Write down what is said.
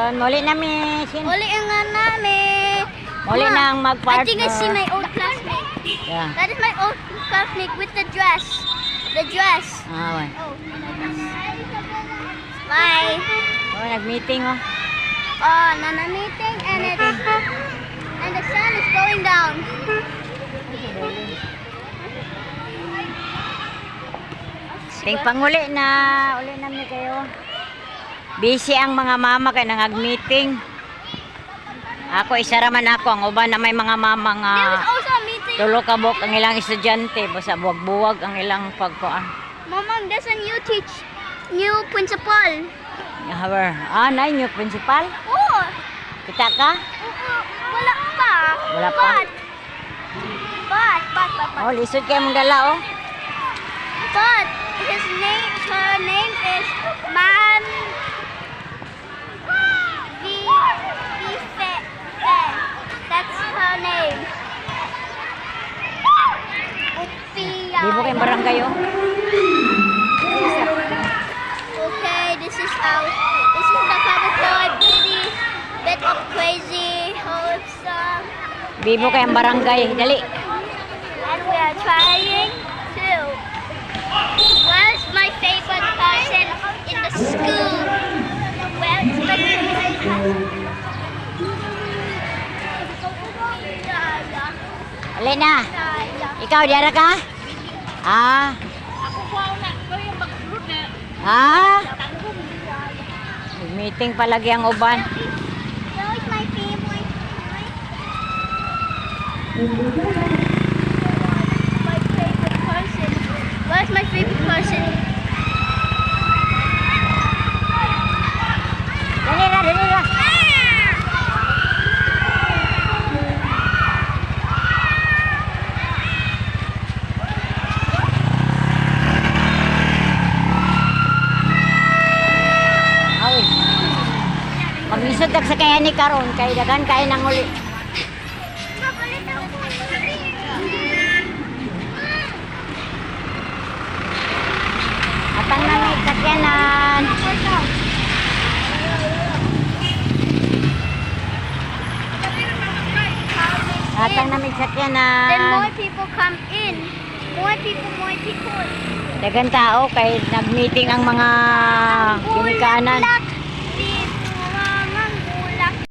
Ayun, muli namin. Uli nga namin. Muli Ma, nang mag-partner. I think I see my old classmate. Yeah. That is my old classmate with the dress. The dress. Ah, okay. Oh, bye. Oh, nag-meeting oh. Oh, nana meeting and the sun is going down. Ting panguli na uli namin kayo. Busy ang mga mama kay nangag-meeting. Ako isa raman ako ang uban na may mga mama nga There was also a meeting. tulo ka buok ang ilang estudyante basta buwag-buwag ang ilang pagkuan. Mom, there's a new principal. However, na new principal. Oh, Kita ka? wala pa. Wala pa? But. Oh, lisod kayo mong dala oh. But her name is Ma'am Fe. That's her name. Upia. Di mo kayong barangay oh. Okay, this is the Kabatoy bit of crazy wholesome. Bibo kayong barangay. Dali. And we are trying to. Where's my favorite person in the school? Where is my favorite person? Alena, ikaw diara ka? Ah. Ah. Meeting palagi ang uban. Where is my favorite? My favorite person. Where's my favorite person? Dali na. Awi. Mamisod sa kaya ni karon kay dagan kay nang uli. Atang na may sakyanan. Atang na may Then sakyanan. more people come in. More people. Dagan tao kay nag-meeting ang mga ginikanan. Look,